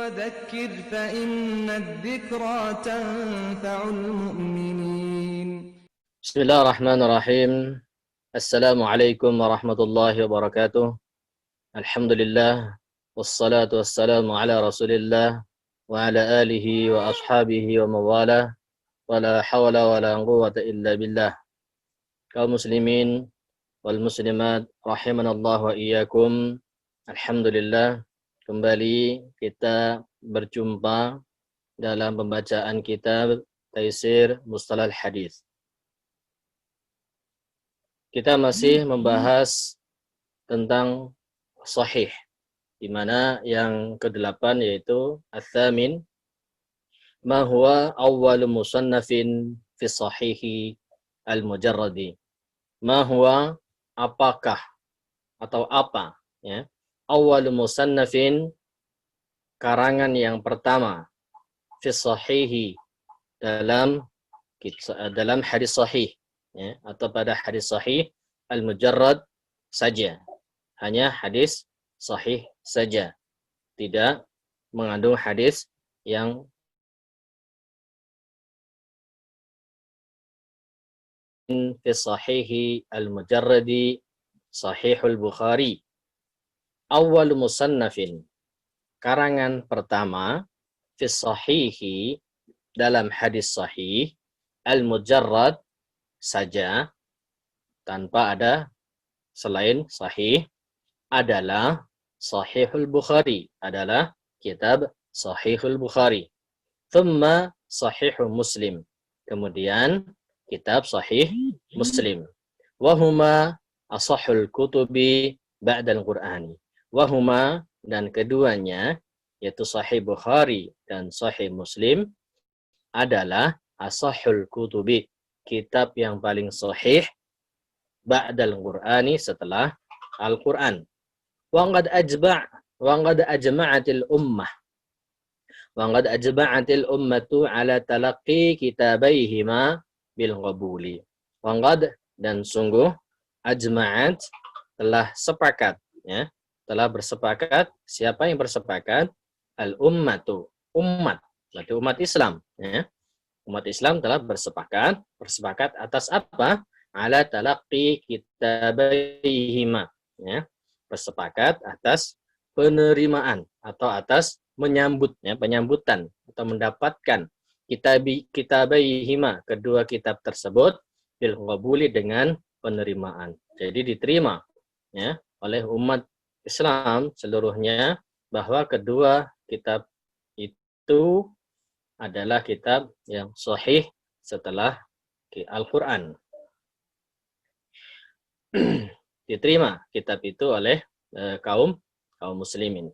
وذكر فإن الذكرى تنفع المؤمنين. بسم الله الرحمن الرحيم. السلام عليكم ورحمة الله وبركاته. الحمد لله والصلاة والسلام على رسول الله وعلى آله وأصحابه ومواله ولا حول ولا قوة إلا بالله. Kaum muslimin wal muslimat rahimanallah wa iyyakum. Alhamdulillah, kembali kita berjumpa dalam pembacaan kitab Taisir Mustalahul Hadis. Kita masih membahas tentang sahih, di mana yang ke-8 yaitu ats-tsamin, ma huwa awwalu musannafin fi sahihi al-mujarradi. Ma huwa, apakah atau apa, ya, awwalu musannafin, karangan yang pertama, fi sahihi, dalam hadis sahih, ya, atau pada hadis sahih al-mujarrad saja, hanya hadis sahih saja, tidak mengandung hadis yang fi sahihi al-mujarradi sahihul Bukhari. Awwal musannafin, karangan pertama, fi sahihi, dalam hadis sahih, al-mujarrad saja, tanpa ada selain sahih, adalah Sahihul Bukhari, adalah kitab Sahihul Bukhari. Thumma Sahihul Muslim, kemudian kitab Sahih Muslim. Wahuma asahul kutubi ba'dal Qur'ani. Wahuma, dan keduanya, yaitu Sahih Bukhari dan Sahih Muslim, adalah asahul kutubi, kitab yang paling sahih ba'dal Qur'ani, setelah Al-Qur'an. Wa qad ajma'atil ummah ummatu ala talaqqi kitabaihima bil qabuli. Wa qad, dan sungguh, ajma'at, telah sepakat, ya, telah bersepakat. Siapa yang bersepakat? Al ummatu, umat, berarti umat Islam, ya. Umat Islam telah bersepakat atas apa? Ala talaqqi kitabaihima, ya. Bersepakat atas penerimaan atau atas menyambut, ya, penyambutan atau mendapatkan kitabaihima, kedua kitab tersebut, bil qabuli, dengan penerimaan. Jadi diterima, ya, oleh umat Islam seluruhnya, bahwa kedua kitab itu adalah kitab yang sahih setelah Al-Qur'an. Diterima kitab itu oleh kaum muslimin.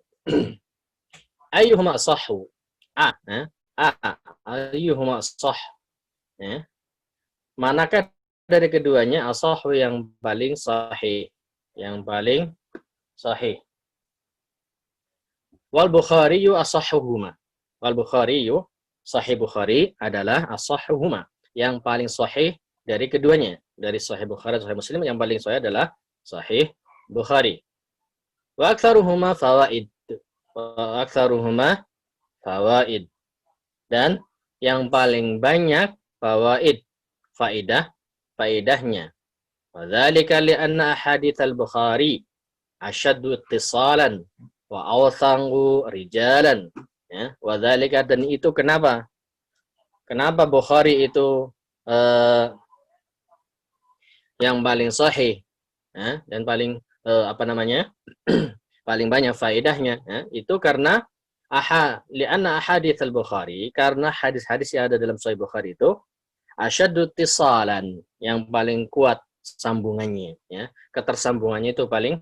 Ayyuhuma sahhu, ayyuhuma sah, ya. Manakah dari keduanya asahhu, yang paling sahih, yang paling sahih? Wal Bukhariyu asahhuhuma, wal Bukhariyu, Sahih Bukhari adalah asahhuhuma, yang paling sahih dari keduanya. Dari Sahih Bukhari dan Sahih Muslim, yang paling sahih adalah Sahih Bukhari. Wa aktsaruhuma fawaid. Wa aktsaruhuma fawaid. Dan yang paling banyak fawaid, faedahnya. Wa dzalika li anna ahadits al-Bukhari asyaddu ittisalan wa awthangu rijalan. Ya, wa dzalika, dan itu kenapa? Kenapa Bukhari itu yang paling sahih, ya, dan paling paling banyak faedahnya, ya, itu karena li'anna ahadits al-Bukhari, karena hadis-hadis yang ada dalam Sahih Bukhari itu asyaddu ittisalan, yang paling kuat sambungannya, ya, ketersambungannya itu paling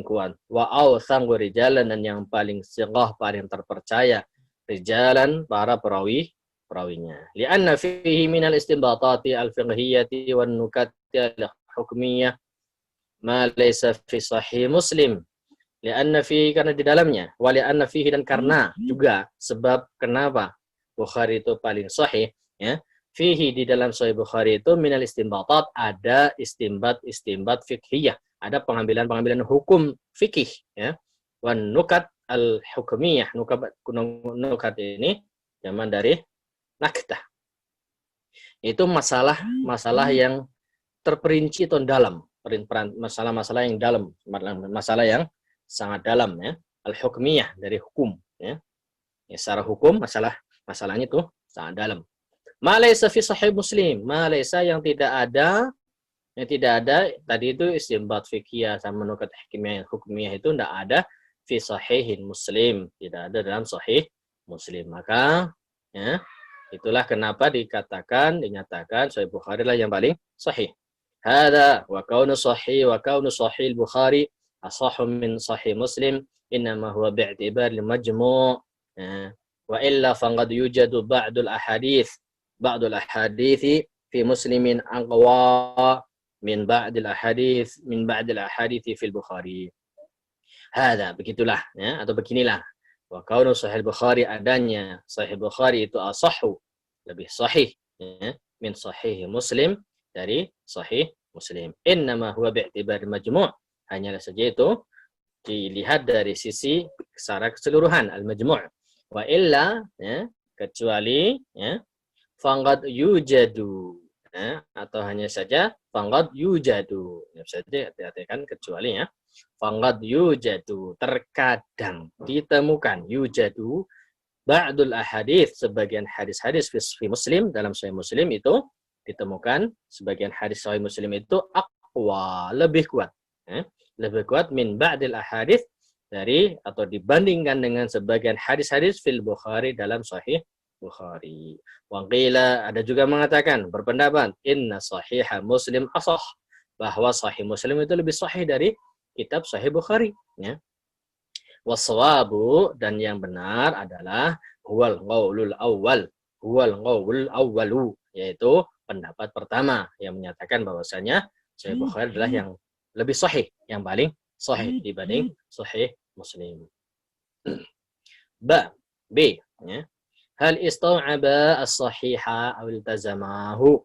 kuat. Wa awthangu rijalan, dan yang paling siqah, paling terpercaya, rijalan, para perawinya. Li'anna fihi minal istinbatati al-fiqhiyyati wan nukati al-hukmiyyah ma laysa fi sahih Muslim. Li'anna fihi, karena di dalamnya, wa li'anna fihi, dan karena juga, sebab kenapa Bukhari itu paling sahih, ya. Fihi, di dalam Sahih Bukhari itu, minal istinbatat, ada istinbat fiqhiyah, ada pengambilan hukum fikih, ya. Wan nukat, al-hukmiyah, nukat ini zaman dari nakdah. Itu masalah yang terperinci atau dalam, masalah-masalah yang dalam, masalah yang sangat dalam ya. Al-hukmiyah dari hukum ya. Ya, secara hukum masalahnya itu sangat dalam. Ma laysa fi sahih Muslim, ma laysa yang tidak ada tadi itu istinbat fikih sama nukat hukumiyah itu tidak ada fi sahihin Muslim, tidak ada dalam sahih Muslim. Maka ya, itulah kenapa dinyatakan Sahih Bukhari lah yang paling sahih. Hada wa kaunu sahih Bukhari asahhu min sahih Muslim innama huwa bi'tibar al-majmu'. Wa illa faqad yujadu ba'dul ahadits fi Muslimin aqwa min ba'dil ahadits fil Bukhari. Hada, begitulah ya, atau beginilah. Wa kaunu sahih Bukhari, adanya Sahih Bukhari itu asahhu, lebih sahih ya, min sahih Muslim, dari sahih Muslim. Innama huwa bi'tibar majmu', hanyalah saja itu dilihat dari sisi secara keseluruhan al-majmu'. Wa illa ya, kecuali ya, faqad yujadu ya, atau hanya saja faqad yujadu. Ya, saja diartikan kecuali ya. Faqad yujadu, terkadang ditemukan, yujadu ba'dul ahadits, sebagian hadis-hadis fi Muslim, dalam Sahih Muslim itu ditemukan sebagian hadis Sahih Muslim itu aqwa, lebih kuat ya, lebih kuat min ba'dil ahadits, dari atau dibandingkan dengan sebagian hadis-hadis fil Bukhari, dalam Sahih Bukhari. Waqila, ada juga mengatakan, berpendapat, inna sahih Muslim asah, bahwa Sahih Muslim itu lebih sahih dari kitab Sahih Bukhari ya. Wassawabu, dan yang benar adalah huwal qaulul awwalu, yaitu pendapat pertama yang menyatakan bahwasanya Sahih Bukhari adalah yang lebih sahih, yang paling sahih dibanding Sahih Muslim. B ya. Hal istau'aba as-sahiha aw iltazamahu.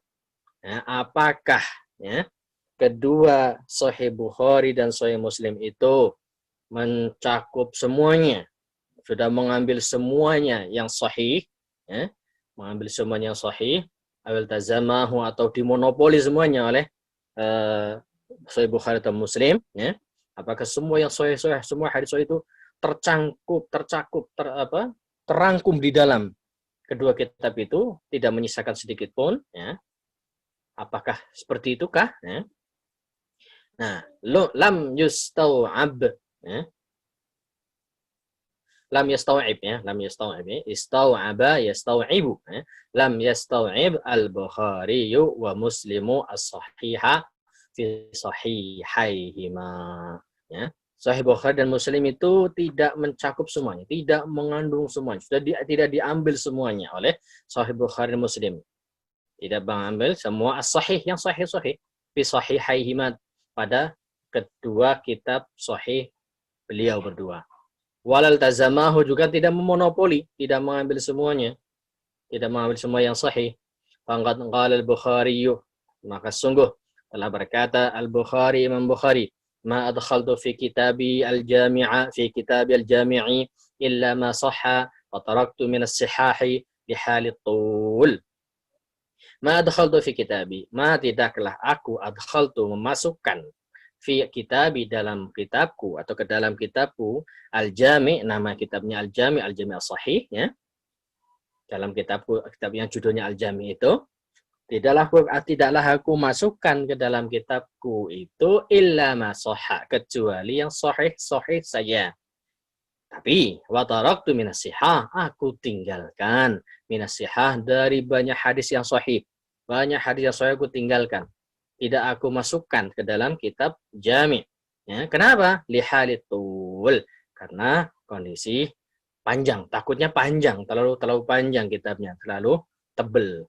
Ya, apakah ya, kedua Sahih Bukhari dan Sahih Muslim itu mencakup semuanya, sudah mengambil semuanya yang sahih ya, mengambil semuanya yang sahih, aw iltazamahu, atau dimonopoli semuanya oleh Sahih Bukhari atau Muslim ya. Apakah semua yang sahih, semua hadis sahih itu terangkum di dalam kedua kitab itu, tidak menyisakan sedikit pun ya. Apakah seperti itukah ya? Nah, lam yustau'ab ya. Lam yastau'ib ya, istau'aba yastau'ibu ya. Lam yastau'ib al-Bukhari wa Muslimu as-sahiha fi sahihaihima ya. Sahih Bukhari dan Muslim itu tidak mencakup semuanya, tidak mengandung semuanya, tidak diambil semuanya oleh Sahih Bukhari dan Muslim. Tidak mengambil semua as-sahih, yang sahih-sahih fi sahihaihima, pada kedua kitab sahih beliau berdua. Walal tazamahu, juga tidak memonopoli, tidak mengambil semuanya, tidak mengambil semua yang sahih. Faqad qala al-Bukhari, maka sungguh telah berkata al-Bukhari, Imam Bukhari, ma adkhaltu fi kitabi al-jami'i illa ma sahha wa taraktu min as-sihahi li halit tul. Ma adkhaltu fi kitabi, ma tidaklah aku adkhaltu memasukkan, fi kitabi dalam kitabku, atau ke dalam kitabku, al-jami', nama kitabnya al-jami', al-jami' as-sahih ya. Dalam kitabku, kitab yang judulnya al-jami' itu, tidaklah aku masukkan ke dalam kitabku itu illa ma sahha, kecuali yang sahih saja. Tapi wa taraktu minas sihah, aku tinggalkan minas sihah, dari banyak hadis yang sahih. Banyak hadis yang sahih aku tinggalkan, tidak aku masukkan ke dalam kitab jami'. Ya, kenapa? Lihalitul, karena kondisi panjang, takutnya panjang, terlalu panjang kitabnya, terlalu tebal.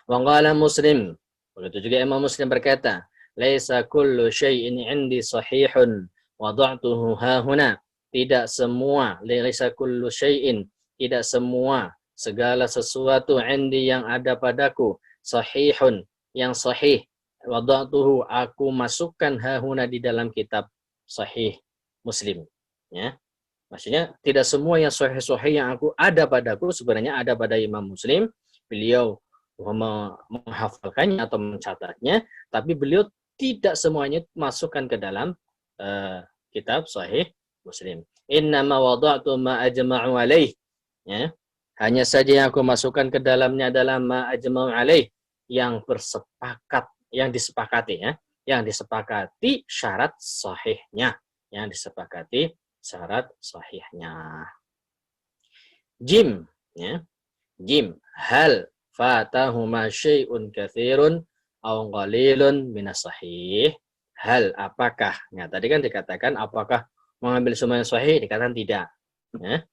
Wa qala Muslim, begitu juga Imam Muslim berkata, laisa kullu syai'in 'indi sahihun wada'tuhu hahuna. Tidak semua, laisa kullu syai'in, tidak semua, segala sesuatu 'indi, yang ada padaku, sahihun, yang sahih, wada'tuhu, aku masukkan hahuna, di dalam kitab Sahih Muslim ya. Maksudnya tidak semua yang sahih-sahih yang ada padaku sebenarnya ada pada Imam Muslim. Beliau menghafalkannya atau mencatatnya, tapi beliau tidak semuanya masukkan ke dalam kitab Sahih Muslim. Innama wada'tu ma ajma'u alaih. Ya. Hanya saja yang aku masukkan ke dalamnya adalah ma ajma'u alaih, yang bersepakat, yang disepakati ya, yang disepakati syarat sahihnya, yang disepakati syarat sahihnya. Jim, ya. Jim, hal fatahuma syai'un katsirun aw qalilun minas sahih. Hal, apakah? Nah, tadi kan dikatakan apakah mengambil semua yang sahih, dikatakan tidak. Ya.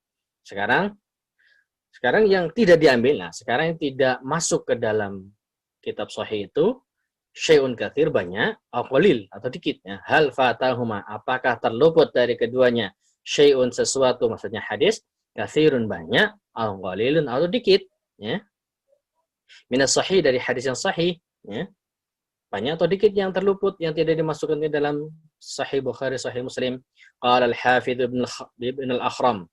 Sekarang yang tidak diambil, nah sekarang yang tidak masuk ke dalam kitab sahih itu syai'un katsir, banyak, aw qalil atau dikit. Ya. Hal fatahuma, apakah terluput dari keduanya syai'un, sesuatu, maksudnya hadis, katsirun, banyak, aw qalilun atau dikit, ya. Minas sahih, dari hadis yang sahih, ya. Banyak atau dikit yang terluput, yang tidak dimasukkan ke dalam Sahih Bukhari, Sahih Muslim. Qala al-Hafidz Ibn al-Akhram.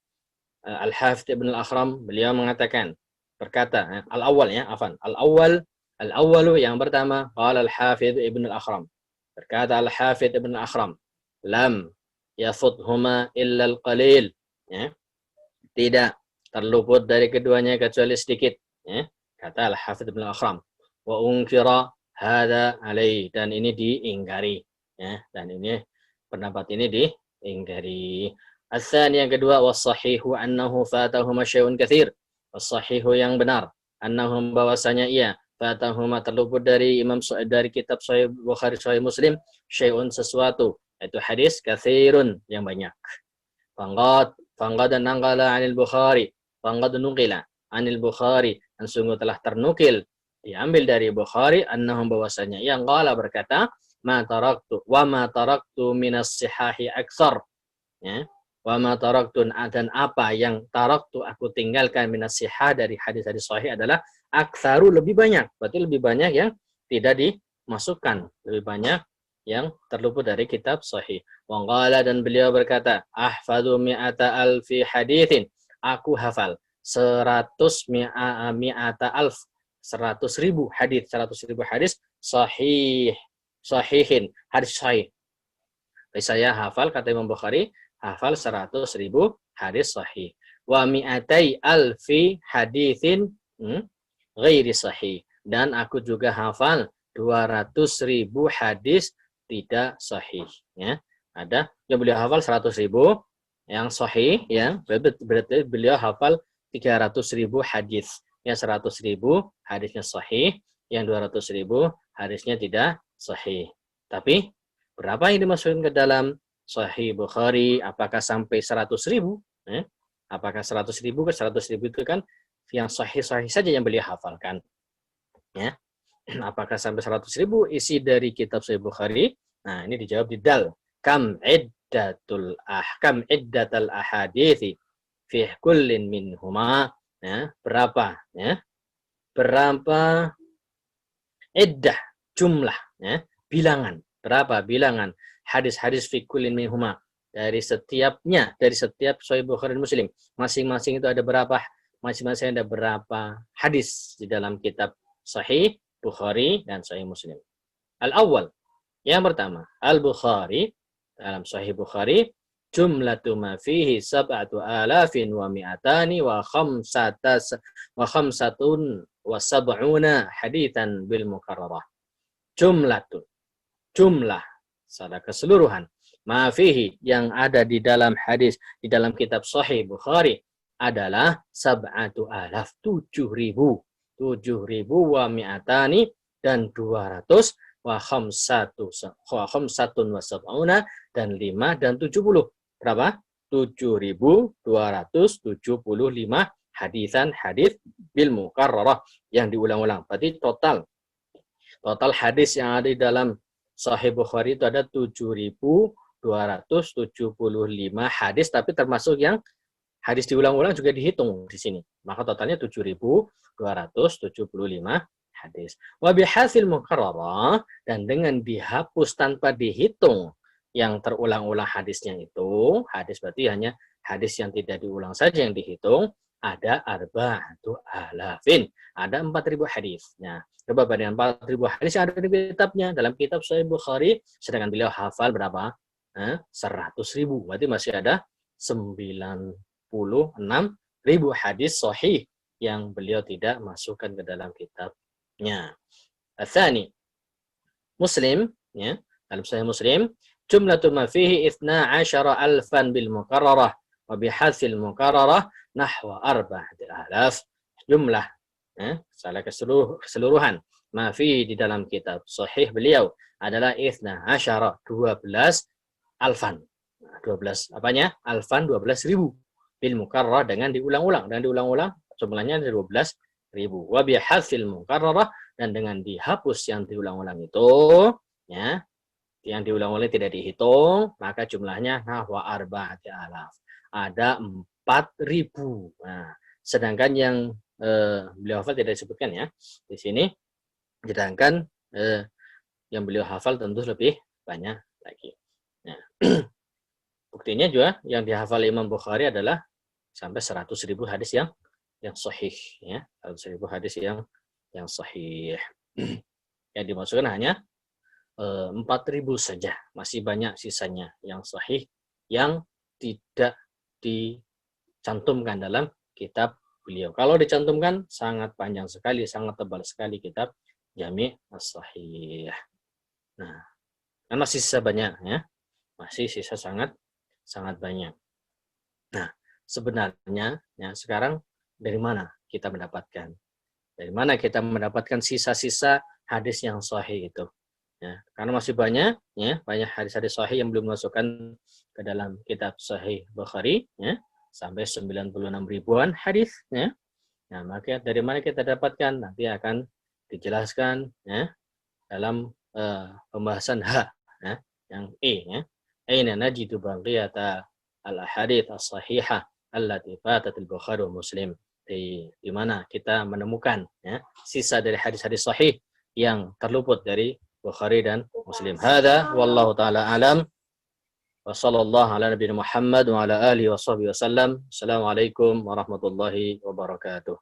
Al-Hafidz Ibn al-Akhram, beliau mengatakan, berkata, al-awwal ya, afan. Al-awwalu, yang pertama, qala al-Hafidz Ibn al-Akhram. Berkata al-Hafidz Ibn al-Akhram, lam yafuthuma illa al-qalil. Ya. Tidak terluput dari keduanya kecuali sedikit. Ya. Kata al-Hafidz Ibn al-Akhram. Wa unkira hada alaih, dan ini diingkari, ya, dan ini pendapat ini diingkari. As-tsani, yang kedua, was-sahihu annahu fatahuma syai'un katsir. Was-sahihu, yang benar, annahum, bahwasanya ia, fatahuma terluput dari dari kitab Sahih Bukhari, Sahih Muslim, syai'un, sesuatu, itu hadis, katsirun, yang banyak. Fangad nangqala 'anil Bukhari, fangad nuqila 'anil Bukhari, dan sungguh telah ternukil, diambil dari Bukhari, annahum, bahwasanya yang qala, berkata, ma taraktu minas sihahi aksar, ya, wa ma taraktu, dan apa yang taraktu aku tinggalkan, minas sihah, dari hadis-hadis sahih adalah aktsaru, lebih banyak, berarti lebih banyak yang tidak dimasukkan, lebih banyak yang terluput dari kitab sahih. Wa qala, dan beliau berkata, ahfadzu mi'ata alfi haditsin, aku hafal 100 mi'ata alf, 100.000 hadis, 100.000 hadis sahihin, hadis sahih. Saya hafal, kata Imam Bukhari, hafal 100.000 hadis sahih. Wa mi'atai alfi haditsin ghairi sahih, dan aku juga hafal 200.000 hadis tidak sahih. Ya. Ada yang beliau hafal 100.000 yang sahih, ya, berarti beliau hafal 300.000 hadis. Yang 100.000 hadisnya sahih, yang 200.000 hadisnya tidak sahih. Tapi berapa yang dimasukkan ke dalam Sahih Bukhari? Apakah sampai 100.000? Apakah 100.000? Ke 100.000 itu kan yang sahih-sahih saja yang beliau hafalkan. Ya. Apakah sampai 100.000 isi dari kitab Sahih Bukhari? Nah, ini dijawab di dal. Kam iddatul ahadithi fi kullin minhuma. Ya, berapa, ya, berapa iddah, jumlah, ya, bilangan, berapa bilangan hadis-hadis fi kullin minhuma, dari setiap Sahih Bukhari dan Muslim, masing-masing itu ada berapa, masing-masing ada berapa hadis di dalam kitab Sahih Bukhari dan Sahih Muslim. Al-awwal, yang pertama, Al-Bukhari, dalam Sahih Bukhari, jumlatu ma fihi 7,000 wa mi'atani wa khamsatun wa sab'una haditsan bil mukarrarah. Jumlah secara keseluruhan, ma fihi, yang ada di dalam hadis, di dalam kitab Sahih Bukhari adalah 7,000 wa mi'atani, dan 200, wa khamsatun wa sab'una, dan 5 dan 70. Berapa? 7.275 hadis bil mukarrarah, yang diulang-ulang. Berarti total hadis yang ada di dalam Sahih Bukhari itu ada 7.275 hadis, tapi termasuk yang hadis diulang-ulang juga dihitung di sini. Maka totalnya 7.275 hadis. Wa bihasil mukarrarah, dan dengan dihapus tanpa dihitung yang terulang-ulang hadisnya itu, hadis berarti hanya hadis yang tidak diulang saja yang dihitung, ada 4,000 ada 4.000 hadis. Nah, coba bandingkan 4.000 hadis yang ada di kitabnya dalam kitab Sahih Bukhari, sedangkan beliau hafal berapa? 100.000. Berarti masih ada 96.000 hadis sahih yang beliau tidak masukkan ke dalam kitabnya. Atsani, Muslim, ya, dalam Sahih Muslim, jumlatu ma fihi 12,000 bil mukarrarah wa bihadfil mukarrarah nahwa 4,000. Jumlah, salah keseluruhan ma fihi di dalam kitab sahih beliau adalah 12 alfan. 12 apanya? Alfan 12.000 bil mukarrarah dengan diulang-ulang, jumlahnya 12.000. Wa bihadfil mukarrarah, dan dengan dihapus yang diulang-ulang itu, ya, yang diulang-ulang tidak dihitung, maka jumlahnya nahwa 4,000. Ada 4.000. Nah, sedangkan yang beliau hafal tidak disebutkan ya di sini. Sedangkan yang beliau hafal tentu lebih banyak lagi. Nah, buktinya juga yang dihafal Imam Bukhari adalah sampai 100.000 hadis yang sahih, ya, 100.000 hadis yang sahih. Yang dimasukkan hanya 4.000 saja, masih banyak sisanya yang sahih yang tidak dicantumkan dalam kitab beliau. Kalau dicantumkan sangat panjang sekali, sangat tebal sekali kitab Jami' As-Sahih. Nah, kan masih sisa banyak ya. Masih sisa sangat banyak. Nah, sebenarnya ya sekarang dari mana kita mendapatkan? Dari mana kita mendapatkan sisa-sisa hadis yang sahih itu? Ya, karena masih banyak ya, banyak hadis-hadis sahih yang belum dimasukkan ke dalam kitab Sahih Bukhari ya, sampai 96 ribuan hadis ya. Nah, maka dari mana kita dapatkan? Nanti akan dijelaskan ya dalam pembahasan H ya, yang E ya. Aina najidu baqiyata al-ahadits as-sahihah allati fatat al-Bukhari wa Muslim. Di mana kita menemukan ya sisa dari hadis-hadis sahih yang terluput dari Bukhari dan Muslim. Hada wallahu taala alam. Wa sallallahu ala nabiyina Muhammad wa ala alihi wa sahbihi wasallam. Assalamualaikum warahmatullahi wabarakatuh.